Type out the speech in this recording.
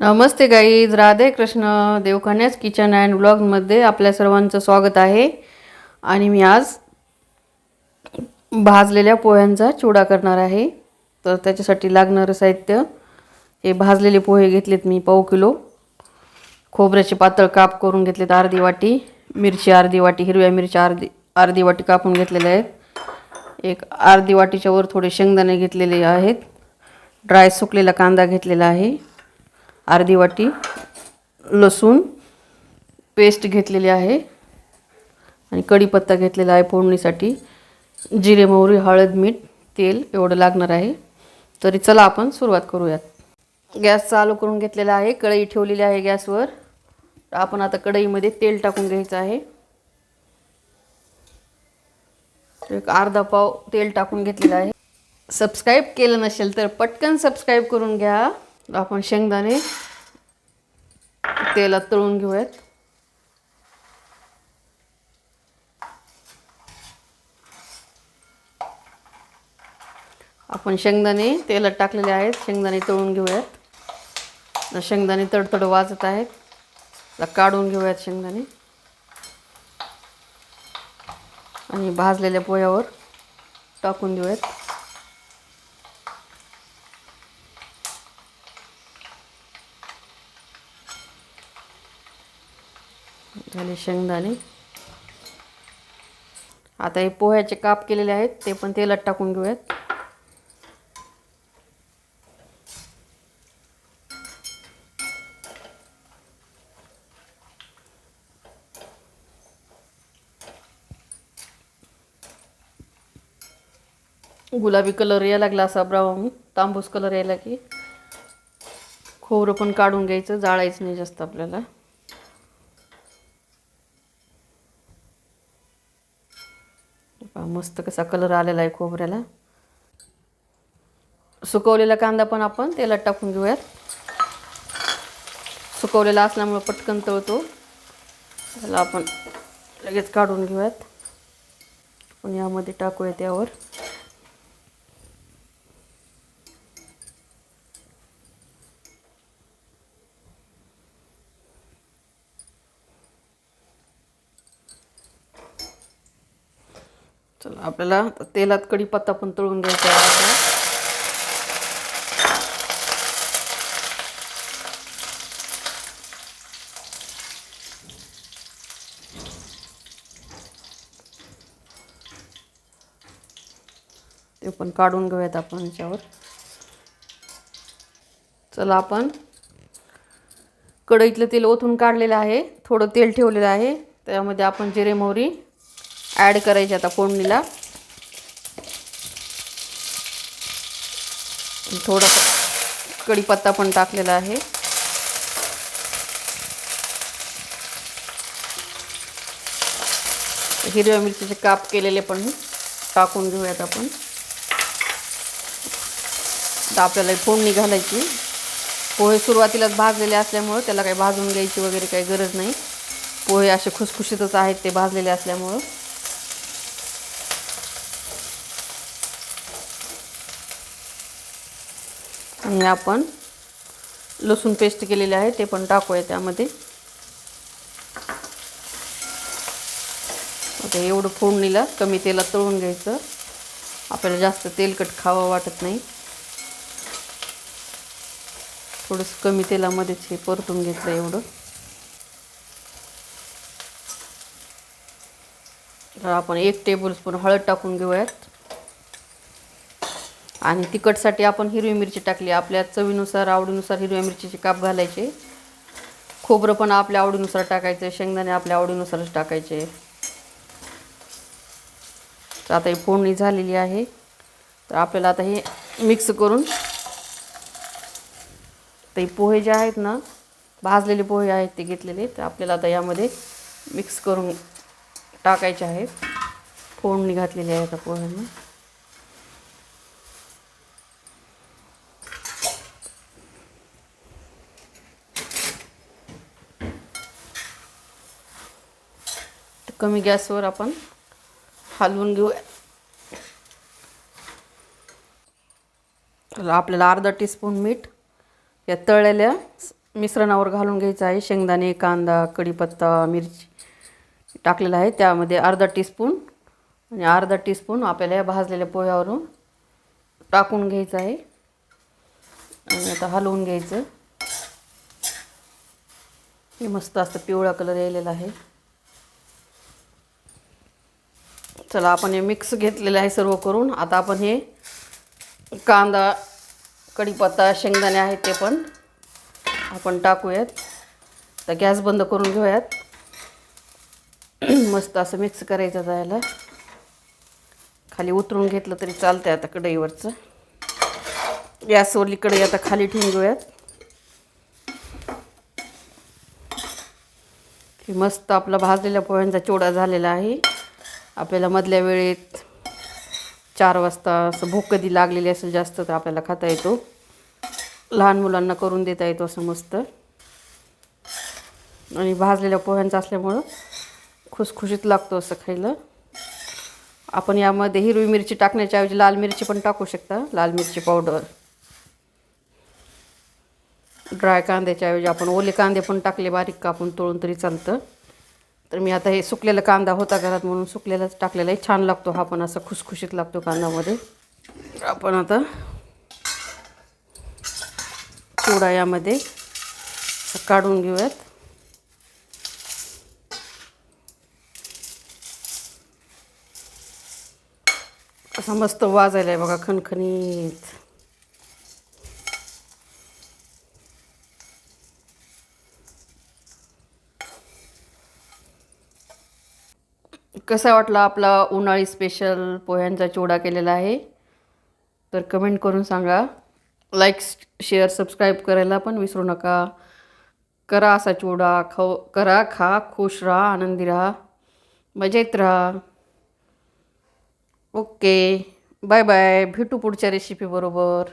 Namaste guys, Radhe Krishna. Devkanya's kitchen and ब्लॉगमध्ये आपल्या सर्वांचं स्वागत आहे. आणि मी आज भाजलेल्या पोह्यांचा चिवडा करणार आहे. तर त्याच्यासाठी लागणारं साहित्य हे भाजलेले पोहे घेतलेत मी पाव किलो. खोबऱ्याचे पातळ काप करून घेतलेत अर्धी वाटी. मिरची अर्धी वाटी, हिरव्या मिरच्या अर्धी वाटी कापून घेतलेल्या आहेत. एक अर्धी वाटीच्या वर थोडे शेंगदाणे घेतलेले आहेत. ड्राय सुकलेला कांदा घेतलेला आहे. अर्धी वाटी लसूण पेस्ट घेतलेली आहे आणि कढीपत्ता घेतलेला आहे फोडणीसाठी. जिरे, मोहरी, हळद, मीठ, तेल एवढं लागणार आहे. तरी चला आपण सुरुवात करूयात. गॅस चालू करून घेतलेला आहे. कढई ठेवलेली आहे गॅसवर. आपण आता कढईमध्ये तेल टाकून घ्यायचं आहे. एक अर्धा पाव तेल टाकून घेतलेलं आहे. सबस्क्राईब केलं नसेल तर पटकन सबस्क्राईब करून घ्या. आपण शेंगदाणे तेलात तळून घेऊयात. आपण शेंगदाणे तेलात टाकलेले आहेत. शेंगदाणे तळून घेऊयात. शेंगदाणे तडतड वाजत आहेत. काढून घेऊयात शेंगदाणे आणि भाजलेल्या पोह्यावर टाकून देऊयात. झाले शेंगदाणे. आता हे पोह्याचे काप केलेले आहेत ते पण तेलात टाकून घेऊयात. गुलाबी कलर यायला लागला, असा ब्राऊन तांबूस कलर यायला की खोबरं पण काढून घ्यायचं. जाळायचं नाही जास्त आपल्याला. मस्त कसा कलर आलेला आहे खोबऱ्याला. सुकवलेला कांदा पण आपण तेलात टाकून घेऊयात. सुकवलेला असल्यामुळे पटकन तळतो. त्याला आपण लगेच काढून घेऊयात. पण यामध्ये टाकूया त्यावर. चला, आपल्याला तेलात कढीपत्ता पण तळून घ्यायचा आहे. ते पण काढून घेऊयात आपण याच्यावर. चला, आपण कढईतलं तेल ओतून काढलेलं आहे. थोडं तेल ठेवलेलं आहे. त्यामध्ये आपण जिरे, मोहरी ॲड करायची आता फोडणीला. थोडा कढीपत्ता पण टाकलेला आहे. हिरव्या मिरचीचे काप केलेले पण टाकून घेऊयात आपण. आता आपल्याला फोडणी घालायची. पोहे सुरुवातीलाच भाजलेले असल्यामुळं त्याला काही भाजून घ्यायची वगैरे काही गरज नाही. पोहे असे खुसखुशीतच आहेत ते भाजलेले असल्यामुळं. आणि आपण लसूण पेस्ट केलेले आहे ते पण टाकूया त्यामध्ये. आता एवढं फोडणीला कमी तेलात तळून घ्यायचं. आपल्याला जास्त तेलकट खावं वाटत नाही. थोडंसं कमी तेलामध्येच हे परतून घेतलं एवढं. तर आपण 1 टेबलस्पून हळद टाकून घेऊयात. आणि तिखटसाठी आपण हिरवी मिरची टाकली. आपल्या चवीनुसार, आवडीनुसार हिरव्या मिरचीचे काप घालायचे. खोबरं पण आपल्या आवडीनुसार टाकायचं. शेंगदाणे आपल्या आवडीनुसारच टाकायचे. तर आता ही फोडणी झालेली आहे. तर आपल्याला आता हे मिक्स करून, ते पोहे जे आहेत ना, भाजलेले पोहे आहेत ते घेतलेले, तर आपल्याला आता यामध्ये मिक्स करून टाकायचे आहेत. फोडणी घातलेली आहे आता पोह्यांना. कमी गॅसवर आपण हलवून घेऊया. आपल्याला अर्धा टीस्पून मीठ या तळलेल्या मिश्रणावर घालून घ्यायचं आहे. शेंगदाणे, कांदा, कढीपत्ता, मिरची टाकलेला आहे. त्यामध्ये अर्धा टीस्पून आणि अर्धा टीस्पून आपल्याला या भाजलेल्या पोह्यावरून टाकून घ्यायचं आहे आणि आता हलवून घ्यायचं. हे मस्त असं पिवळा कलर यायलेला आहे. चला आपण हे मिक्स घेतलेलं आहे सर्व करून. आता आपण हे कांदा, कढीपत्ता, शेंगदाणे आहेत ते पण आपण टाकूयात. तर गॅस बंद करून घेऊयात. मस्त असं मिक्स करायचं जायला. खाली उतरून घेतलं तरी चालतंय. आता कढईवरचं गॅसवरली कढई आता खाली ठेवून घेऊयात. मस्त आपला भाजलेल्या पोह्यांचा चिवडा झालेला आहे. आपल्याला मधल्या वेळेत 4 वाजता असं भूक कधी लागलेली असेल जास्त तर आपल्याला खाता येतो. लहान मुलांना करून देता येतो असं मस्त. आणि भाजलेल्या पोह्यांचा असल्यामुळं खुसखुशीत लागतो असं खायला. आपण यामध्ये हिरवी मिरची टाकण्याच्या ऐवजी लाल मिरची पण टाकू शकता. लाल मिरची पावडर. ड्राय कांद्याच्या ऐवजी आपण ओले कांदे पण टाकले बारीक कापून तळून तरी चालतं. तर मी आता हे सुकलेला कांदा होता घरात म्हणून सुकलेलाच टाकलेला आहे. छान लागतो हा पण असा खुसखुशीत लागतो कांद्यामध्ये. आपण आता चिवडा यामध्ये काढून घेऊयात. असा मस्त वाजायला आहे बघा खणखणीत. कसा वाटला आपला उन्हाळी स्पेशल पोह्यांचा चिवडा केलेला आहे तर कमेंट करून सांगा. लाईक, शेअर, सबस्क्राईब करायला पण विसरू नका. करा असा चिवडा, करा, खा, खुश राहा, आनंदी राहा, मजेत राहा. Okay, bye bye. भेटू पुढच्या रेसिपी बरोबर.